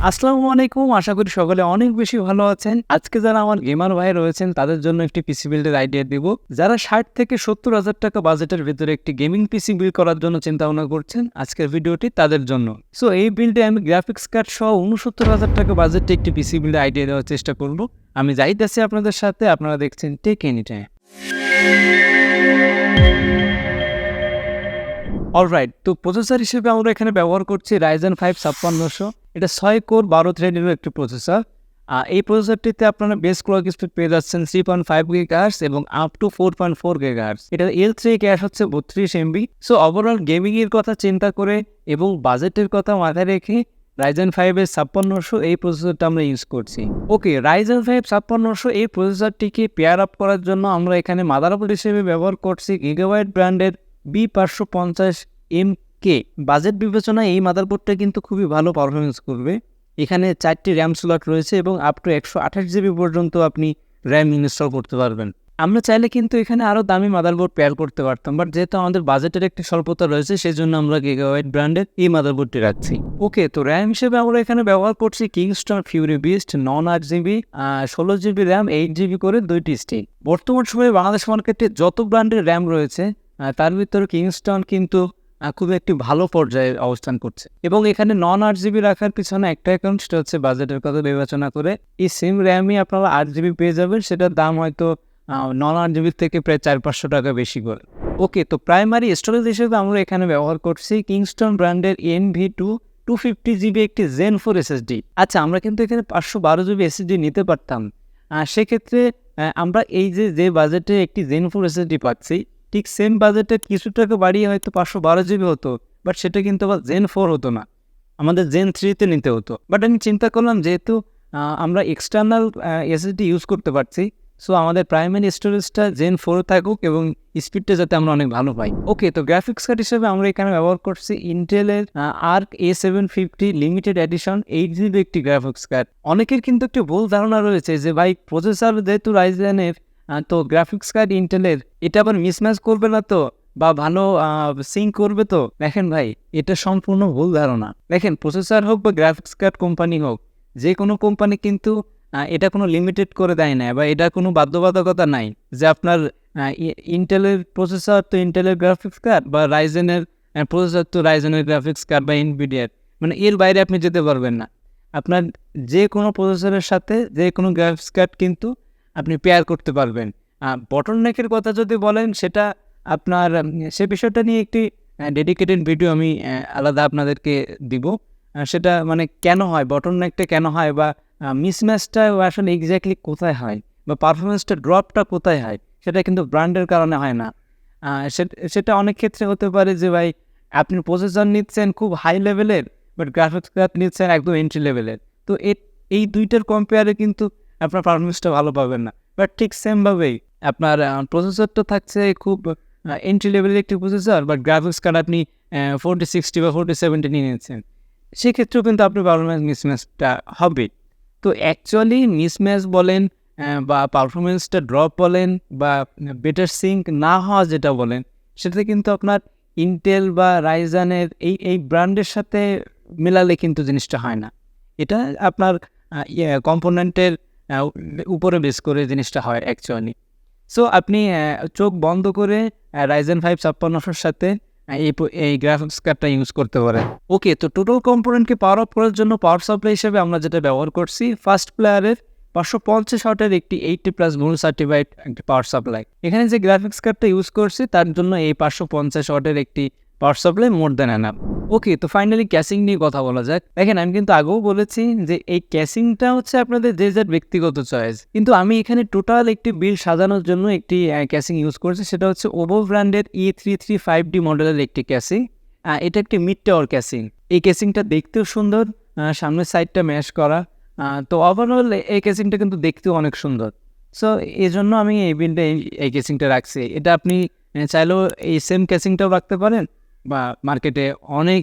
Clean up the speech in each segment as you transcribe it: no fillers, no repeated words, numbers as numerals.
আসসালামু আলাইকুম। আশা করি সকলে অনেক বেশি ভালো আছেন। আজকে যারা আমার গেমার ভাই রয়েছেন তাদের জন্য একটি পিসি বিল্ডের আইডিয়া দিব। যারা ৬০ থেকে ৭০,০০০ টাকা বাজেটের ভিতরে একটি গেমিং পিসি বিল্ড করার জন্য চিন্তা-ভাবনা করছেন, আজকের ভিডিওটি তাদের জন্য। সো এই বিল্ডে আমি গ্রাফিক্স কার্ড সহ ৬৯,০০০ টাকা বাজেটে একটি পিসি বিল্ডের আইডিয়া দেওয়ার চেষ্টা করব। আমি যাইতেছি আপনাদের সাথে, আপনারা দেখছেন টেক এনি টাইম। অলরাইট, তো প্রসেসর হিসেবে আমরা এখানে ব্যবহার করছি Ryzen 5 5600। এটা ৬ কোর ১২ থ্রেডের একটি প্রসেসর। এই প্রসেসরটিতে আপনারা বেস ক্লক স্পিড পেয়ে যাচ্ছেন 3.5 GHz এবং আপ টু 4.4 GHz। এটার L3 ক্যাশ হচ্ছে 32 MB। সো ওভারঅল গেমিংয়ের কথা চিন্তা করে এবং বাজেটের কথা মাথায় রেখে Ryzen 5 এর 5600 এই প্রসেসরটা আমরা ইউজ করছি। ওকে, Ryzen 5 5600 এই প্রসেসরটিকে পেয়ার আপ করার জন্য আমরা এখানে মাদারবোর্ড হিসেবে ব্যবহার করছি Gigabyte ব্র্যান্ডের B550MK। বাজেট বিবেচনায় এই মাদারবোর্ডটা কিন্তু খুবই ভালো পারফরমেন্স করবে। এখানে 4টি র্যাম স্লট রয়েছে এবং আপ টু 128 জিবি পর্যন্ত আপনি র্যাম ইনস্টল করতে পারবেন। আমরা চাইলে কিন্তু এখানে আরও দামি মাদারবোর্ড পেয়ার করতে পারতাম, বাট যেহেতু আমাদের বাজেটের একটি স্বল্পতা রয়েছে সেই জন্য আমরা Gigabyte ব্র্যান্ডের এই মাদারবোর্ডটি রাখছি। ওকে, তো র্যাম হিসেবে আমরা এখানে ব্যবহার করছি Kingston Fury Beast 9/8 GB, 16 GB RAM, 8 GB করে দুইটি স্টিক। বর্তমান সময়ে বাংলাদেশ মার্কেটে যত ব্র্যান্ডের র্যাম রয়েছে তার ভিতরে কিংস্টন কিন্তু খুব একটি ভালো পর্যায়ে অবস্থান করছে এবং এখানে 9/8 GB রাখার পিছনে একটা কারণ, সেটা হচ্ছে বাজেটের কথা বিবেচনা করে এই সেম র্যামই আপনারা 8 GB পেয়ে যাবেন। সেটার দাম হয়তো 9/8 GB থেকে প্রায় 400-500 টাকা বেশি করে। ওকে, তো প্রাইমারি স্টোরেজ হিসেবে আমরা এখানে ব্যবহার করছি কিংস্টন ব্র্যান্ডের NV2 250 GB একটি Zen 4 SSD। আচ্ছা, আমরা কিন্তু এখানে 512 GB SSD নিতে পারতাম। সেক্ষেত্রে আমরা এই যে বাজেটে একটি Zen 4 SSD পাচ্ছি, ঠিক সেম বাজেটে কিছু টাকা বাড়িয়ে হয়তো 512 GB হতো, বাট সেটা কিন্তু আবার Zen 4 হতো না, আমাদের Zen 3-তে নিতে হতো। বাট আমি চিন্তা করলাম যেহেতু আমরা এক্সটার্নাল এসএসডি ইউজ করতে পারছি, সো আমাদের প্রাইমারি স্টোরেজটা Zen 4 থাকুক এবং স্পিডটা যাতে আমরা অনেক ভালো পাই। ওকে, তো গ্রাফিক্স কার্ড হিসেবে আমরা এখানে ব্যবহার করছি ইন্টেলের Arc A750 limited edition 8 GB একটি গ্রাফিক্স কার্ড। অনেকের কিন্তু একটি ভুল ধারণা রয়েছে যে ভাই প্রসেসর যেহেতু রাইজেনের, তো গ্রাফিক্স কার্ড ইন্টেলের, এটা আবার মিসম্যাচ করবে না তো, বা ভালো সিঙ্ক করবে তো? দেখেন ভাই, এটা সম্পূর্ণ ভুল ধারণা। দেখেন, প্রসেসর হোক বা গ্রাফিক্স কার্ড কোম্পানি হোক, যে কোনো কোম্পানি কিন্তু এটা কোনো লিমিটেড করে দেয় না, বা এটা কোনো বাধ্যবাধকতা নাই যে আপনার ইন্টেলের প্রসেসর তো ইন্টেলের গ্রাফিক্স কার্ড, বা রাইজেনের প্রসেসর তো রাইজেনের গ্রাফিক্স কার্ড, বা এনভিডিয়ার, মানে এর বাইরে আপনি যেতে পারবেন না। আপনার যে কোনো প্রসেসরের সাথে যে কোনো গ্রাফিক্স কার্ড কিন্তু আপনি পেয়ার করতে পারবেন। বটলনেকের কথা যদি বলেন, সেটা আপনার সে বিষয়টা নিয়ে একটি ডেডিকেটেড ভিডিও আমি আলাদা আপনাদেরকে দিব। সেটা মানে কেন হয়, বটলনেকটা কেন হয়, বা মিসম্যাচটা আসলে এক্স্যাক্টলি কোথায় হয়, বা পারফরমেন্সটা ড্রপটা কোথায় হয়, সেটা কিন্তু ব্র্যান্ডের কারণে হয় না। সেটা অনেক ক্ষেত্রে হতে পারে যে ভাই আপনি প্রসেসর নিচ্ছেন খুব হাই লেভেলের, বাট গ্রাফিক্স কার্ড নিচ্ছেন একদম এন্ট্রি লেভেলের, তো এই দুইটার কম্পেয়ারে কিন্তু আপনার পারফরমেন্সটা ভালো পাবেন না। বাট ঠিক সেমভাবেই আপনার প্রসেসরটা থাকছে খুব এন্ট্রি লেভেলের একটি প্রসেসর, বাট গ্রাফিক্স কার্ড আপনি 4060 বা 4070 নিয়ে নিচ্ছেন, সেক্ষেত্রেও কিন্তু আপনার পারফরমেন্স মিসম্যাচটা হবে। তো অ্যাকচুয়ালি মিসম্যাচ বলেন বা পারফরমেন্সটা ড্রপ বলেন, বা বেটার সিঙ্ক না হওয়া যেটা বলেন, সেটা কিন্তু আপনার ইন্টেল বা রাইজানের এই ব্র্যান্ডের সাথে মেলালে কিন্তু জিনিসটা হয় না। এটা আপনার কম্পোনেন্টের উপরে বেস করে জিনিসটা হয় অ্যাকচুয়ালি। সো আপনি চোখ বন্ধ করে Ryzen 5 5600-র সাথে এই গ্রাফিক্স কার্ডটা ইউজ করতে পারেন। ওকে, তো টোটাল কম্পোনেন্টকে পাওয়ার আপ করার জন্য পাওয়ার সাপ্লাই হিসেবে আমরা যেটা ব্যবহার করছি, ফার্স্ট প্লেয়ারের 550 ওয়াটের একটি 80+ ভোল্ট সার্টিফাইড একটি পাওয়ার সাপ্লাই। এখানে যে গ্রাফিক্স কার্ডটা ইউজ করছি তার জন্য এই 550 ওয়াটের একটি power supply more than enough. Okay, তো ফাইনালি ক্যাসিং নিয়ে কথা বলা যাক। দেখেন, আমি কিন্তু আগেও বলেছি যে এই ক্যাসিংটা হচ্ছে আপনাদের যে যার ব্যক্তিগত চয়েস, কিন্তু আমি এখানে টোটাল একটি বিল সাজানোর জন্য একটি ক্যাসিং ইউজ করছি, সেটা হচ্ছে ওভো ব্র্যান্ডের E335D মডেলের একটি ক্যাসিং। এটা একটি মিড টাওয়ার ক্যাসিং। এই ক্যাসিংটা দেখতেও সুন্দর, সামনের সাইডটা ম্যাশ করা, তো ওভারঅল এই ক্যাসিংটা কিন্তু দেখতেও অনেক সুন্দর। সো এই জন্য আমি এই বিলটা এই ক্যাসিংটা রাখছি। এটা আপনি চাইলেও এই সেম ক্যাসিংটাও রাখতে পারেন, বা মার্কেটে অনেক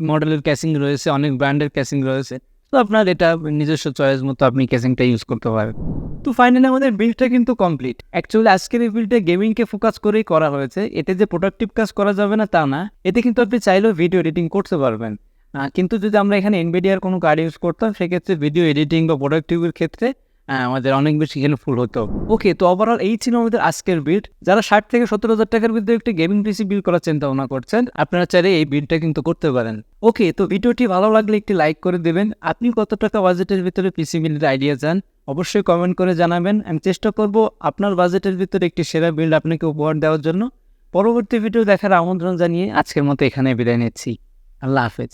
মডেলের ক্যাসিং রয়েছে, অনেক ব্র্যান্ডের ক্যাসিং রয়েছে, তো আপনার এটা নিজস্ব চয়েস মতো আপনি ক্যাসিংটা ইউজ করতে পারেন। তো ফাইনালি আমাদের বিল্ডটা কিন্তু কমপ্লিট। অ্যাকচুয়ালি আজকের এই বিল্ডটা গেমিংকে ফোকাস করেই করা হয়েছে। এতে যে প্রোডাক্টিভ কাজ করা যাবে না তা না, এতে কিন্তু আপনি চাইলেও ভিডিও এডিটিং করতে পারবেন। কিন্তু যদি আমরা এখানে এনভিডিআর কোনো কার্ড ইউজ করতাম সেক্ষেত্রে ভিডিও এডিটিং বা প্রোডাক্টিভিটির ক্ষেত্রে আমাদের অনেক বেশি হেল্পফুল হতো। ওকে, তো ওভারঅল এই ছিল আমাদের আজকের বিল্ড। যারা 60 থেকে 70,000 টাকার ভিতরে একটি গেমিং পিসি বিল্ড করার চিন্তা ভাবনা করছেন, আপনারা চাইলে এই বিল্ডটা কিন্তু করতে পারেন। ওকে, তো ভিডিওটি ভালো লাগলে একটি লাইক করে দেবেন। আপনি কত টাকা বাজেটের ভিতরে পিসি বিল্ডের আইডিয়া চান অবশ্যই কমেন্ট করে জানাবেন। আমি চেষ্টা করব আপনার বাজেটের ভিতরে একটি সেরা বিল্ড আপনাকে উপহার দেওয়ার জন্য। পরবর্তী ভিডিও দেখার আমন্ত্রণ জানিয়ে আজকের মতো এখানে বিদায় নিচ্ছি। আল্লাহ হাফেজ।